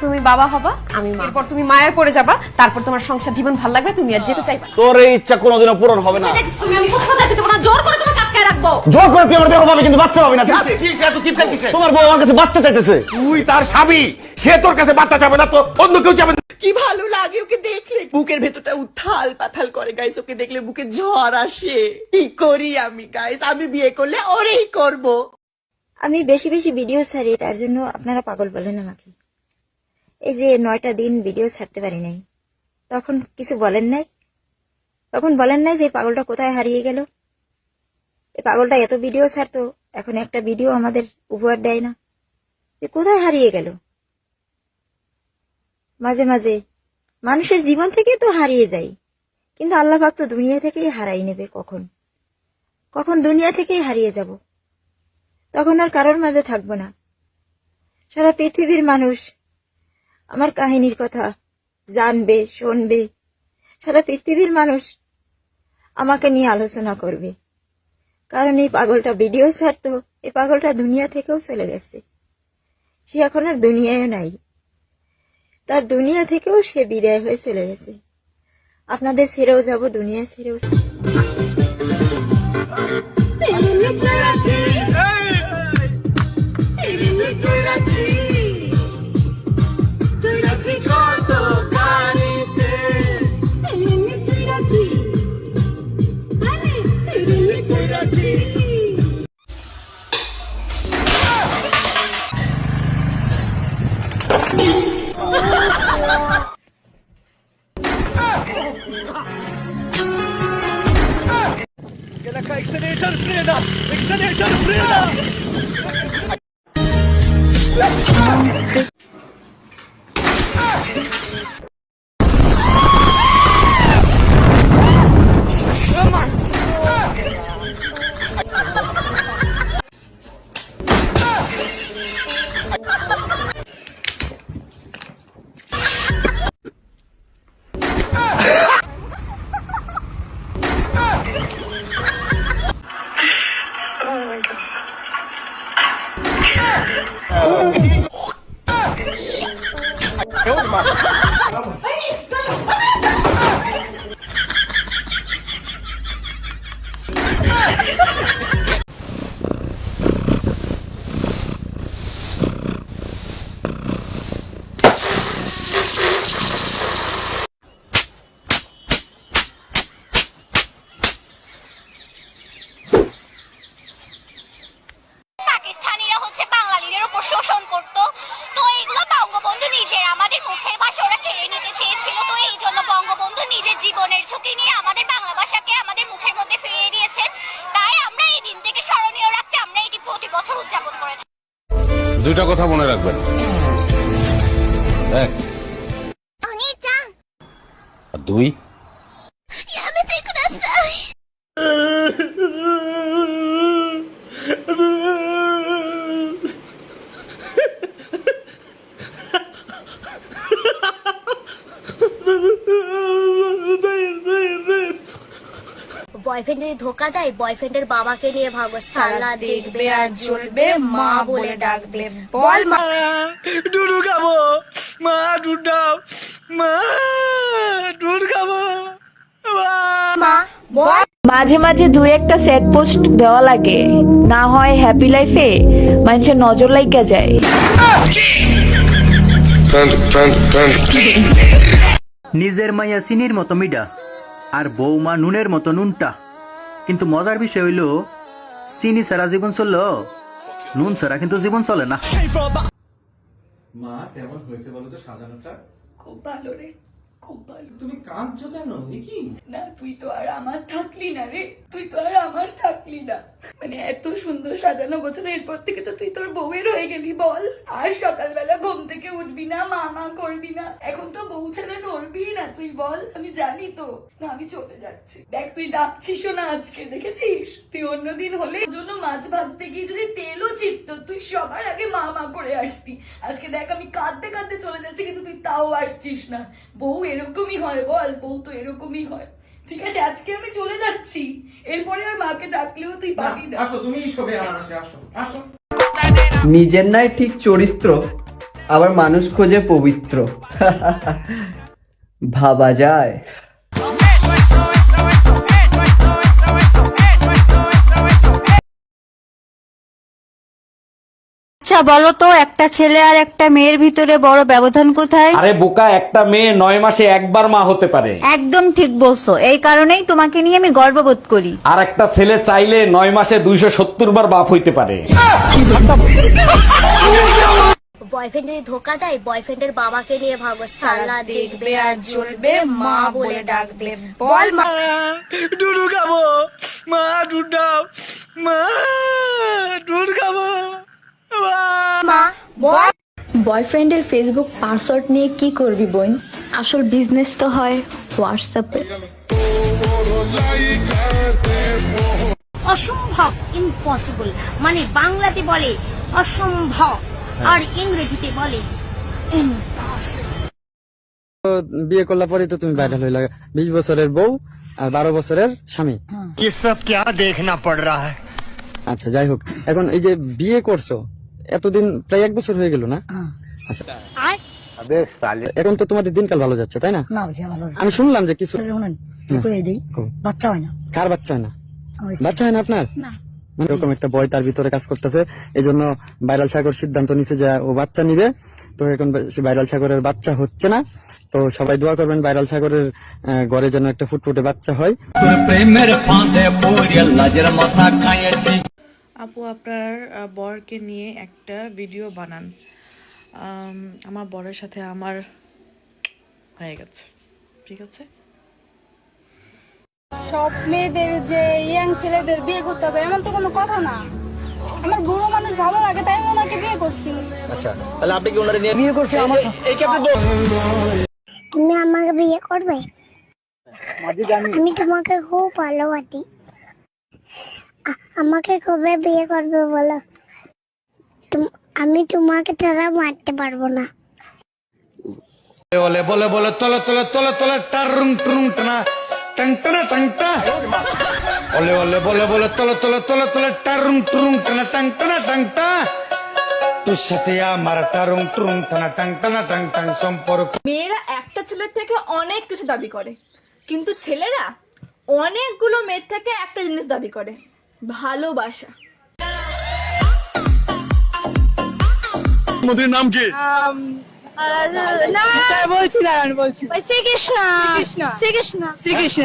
তুমি বাবা হবা, আমি মা। এরপর তুমি মায়ের পড়ে যাবা, তারপর তোমার সংসার জীবন ভালো লাগবে, তুমি আর যেতে চাইবা। তোর এই ইচ্ছা কোনোদিনও পূরণ হবে না। তুমি আমি কোথাও যেতে দেব না, জোর করে তোমাকে আটকায় রাখবো। জোর করে তুই আমার দেহ পাবি, কিন্তু বাচ্চা পাবি না। তোমার বউ আমার কাছে বাচ্চা চাইতেছে। তুই তার স্বামী, সে তোর কাছে বাচ্চা চাবে না তো অন্য কেউ চাবে না। কি ভালো লাগে ওকে দেখলে, বুকের ভেতরটা উথাল পাথাল করে গাইস। ওকে দেখলে বুকে ঝড় আসে। কি করি আমি গাইস, আমি বিয়ে করলে ওরেই করব। আমি বেশি বেশি ভিডিও ছাড়ি, তার জন্য আপনারা পাগল বলেন আমাকে। এই যে 9টা দিন ভিডিও ছাড়তে পারি নাই, তখন কিছু বলেন নাই? তখন বলেন নাই যে পাগলটা কোথায় হারিয়ে গেল? এই পাগলটা এত ভিডিও ছাড়তো, এখন একটা ভিডিও আমাদের উপহার দেয় না, যে কোথায় হারিয়ে গেল? মাঝে মাঝে মানুষের জীবন থেকে তো হারিয়ে যায়, কিন্তু আল্লাহ পাক তো দুনিয়া থেকেই হারাই নেবে। কখন কখন দুনিয়া থেকেই হারিয়ে যাব, তখন আর কারোর মাঝে থাকবো না। সারা পৃথিবীর মানুষ আমার কাহিনীর কথা জানবে, শুনবে। সারা পৃথিবীর মানুষ আমাকে নিয়ে আলোচনা করবে, কারণ এই পাগলটা ভিডিও ছাড়তো, এই পাগলটা দুনিয়া থেকেও চলে গেছে। সে এখন আর দুনিয়ায় নাই, তার দুনিয়া থেকেও সে বিদায় হয়ে চলে গেছে। আপনাদের ছেড়েও যাব, দুনিয়া ছেড়েও। পাকিস্তানিরা হচ্ছে বাঙালিদের উপর শোষণ করতো, তো এইগুলো বঙ্গবন্ধু নিজের আমাদের মুখের ভাষা ওরা কেড়ে নিতে চেয়েছিল। তো এই জন্য বঙ্গবন্ধু নিজের জীবনের ঝুঁকি নিয়ে আমাদের বাংলা ভাষাকে আমাদের মুখের মধ্যে ফিরিয়ে দিয়েছেন। তাই আমরা এই দিনটিকে স্মরণীয় রাখতে আমরা এটি প্রতি বছর উদযাপন করে থাকি। দুইটা কথা মনে রাখবেন, এক আর দুই। বয়ফ্রেন্ড যদি ধোকা দেয়, বয়ফ্রেন্ডের বাবাকে নিয়ে ভাগো, সালা দেখবে আর জ্বলবে, মা বলে ডাকবে, বল মা। ডুডু খাবো, মা দুধ দাও, মা দুধ খাবো, মা বল। মাঝে মাঝে দুই একটা সেট পোস্ট দেওয়া লাগে, না হয় হ্যাপি লাইফে মানুষের নজর লাইগা যায়। নিজের মাইয়া চিনির মতো মিডা আর বৌমা নুনের মতো নুনটা, কিন্তু মজার বিষয় হইল চিনি ছাড়া জীবন চললো, নুন ছাড়া কিন্তু জীবন চলে না। মা কেমন হয়েছে বলো তো সাজানোটা? খুব ভালো রে, খুব ভালো। তুমি কাঁদছো কেন দেখি? না তুই তো আর আমার থাকলি না রে, তুই তো আর আমার থাকলি না। মানে এত সুন্দর সাজানো গোছানো, এরপর থেকে তো তুই তোর বউয়ের হয়ে গেলি। বল, আর সকালবেলা ঘুম থেকে উঠবি না, মা মা করবি না, এখন তো বউ ছাড়া নড়বি না তুই। বল, আমি জানি তো। না আমি চলে যাচ্ছি। দেখ তুই ডাকছিসও না আজকে, দেখেছিস? তুই অন্যদিন হলে জন্য মাছ ভাজতে গিয়ে যদি তেলও চিপতো, তুই সবার আগে মা মা করে আসতি। আজকে দেখ আমি কাঁদতে কাঁদতে চলে যাচ্ছি, কিন্তু তুই তাও আসছিস না। বউ এরকমই হয়, বল, বউ তো এরকমই হয়। ঠিক আছে, আজকে আমি চলে যাচ্ছি, এরপরে আর মাকে ডাকলেও তুই পাবি না। আসো, তুমি শোবে আমার পাশে, আসো আসো। নিজের নাই ঠিক চরিত্র, আবার মানুষ খোঁজে পবিত্র। ভাবা যায়। আচ্ছা বলো তো, একটা ছেলে আর একটা মেয়ের ভিতরে বড় ব্যবধান কোথায়? আরে বোকা, একটা মেয়ে 9 মাসে একবার মা হতে পারে। একদম ঠিক বলছো, এই কারণেই তোমাকে নিয়ে আমি গর্ববোধ করি। আর একটা ছেলে চাইলে 9 মাসে 270 বার বাপ হইতে পারে। বয়ফ্রেন্ড যদি ধোকা দেয়, বয়ফ্রেন্ডের বাবাকে নিয়ে ভাগো, সালা দেখবে আর জ্বলবে, মা বলে ডাকবে, বল মা। ডুডু খাবো মা, দুধ দাও মা, দুধ খাবো মা বল। বয়ফ্রেন্ডের ফেসবুক পাসওয়ার্ড নিয়ে কি করবি বোন? আসল বিজনেস তো হয় হোয়াটসঅ্যাপে। অসম্ভব, ইম্পসিবল, মানে বাংলাতে বলে অসম্ভব আর ইংরেজিতে বলে বিয়ে করলা পরে তো তুমি ভাইরাল হইলা, 20 বছরের বউ আর 12 বছরের স্বামী। ये सब क्या देखना पड़ रहा है? আচ্ছা যাই হোক, এখন এই যে বিয়ে করছো এতদিন, প্রায় 1 বছর হয়ে গেল না? আচ্ছা এখন তো তোমাদের দিনকাল ভালো যাচ্ছে, তাই না? আমি শুনলাম যে কিছু বাচ্চা হয় না। কার বাচ্চা হয় না? বাচ্চা হয় না আপনার? মানে এরকম একটা বয় তার ভিতরে কাজ করতেছে, এই জন্য ভাইরাল সাগর সিদ্ধান্ত নিছে যে ও বাচ্চা নিবে। তো এখন ভাইরাল সাগরের বাচ্চা হচ্ছে না, তো সবাই দোয়া করবেন ভাইরাল সাগরের ঘরে যেন একটা ফুটফুটে বাচ্চা হয়। আপু আপনার বরকে নিয়ে একটা ভিডিও বানান। আমার বরের সাথে আমার হয়ে গেছে, ঠিক আছে? সব মেয়েদের যে ইয়াং ছেলেদের বিয়ে করতে হবে এমন তো কোনো কথা না। আমার বুড়ো মানুষ ভালো লাগে তাই আমি ওনাকে বিয়ে করছি। আচ্ছা তাহলে আপনি কি ওনারে নিয়ে বিয়ে করছেন? আমার এই কি আপনি তুমি আমাকে বিয়ে করবে? আমি তোমাকে খুব ভালোবাসি। আমাকে কবে বিয়ে করবে বলো? আমি তোমাকে ছাড়া মারতে পারবো না। बोले बोले बोले तोले तोले तोले तोले टरुंग टरुंग टना टंग टना टंग टा ओले ओले बोले बोले तोले तोले तोले तोले टरुंग टरुंग टना टंग टना टंग टा তুই সাথে আমার টরুং টরুং টনা টং টনা টং টং সম্পর্ক। মেয়েরা একটা ছেলের থেকে অনেক কিছু দাবি করে, কিন্তু ছেলেরা অনেকগুলো মেয়ের থেকে একটা জিনিস দাবি করে, ভালোবাসা। মন্ত্রীর নাম কি? বলছি শ্রীকৃষ্ণ শ্রীকৃষ্ণ শ্রীকৃষ্ণ শ্রীকৃষ্ণ।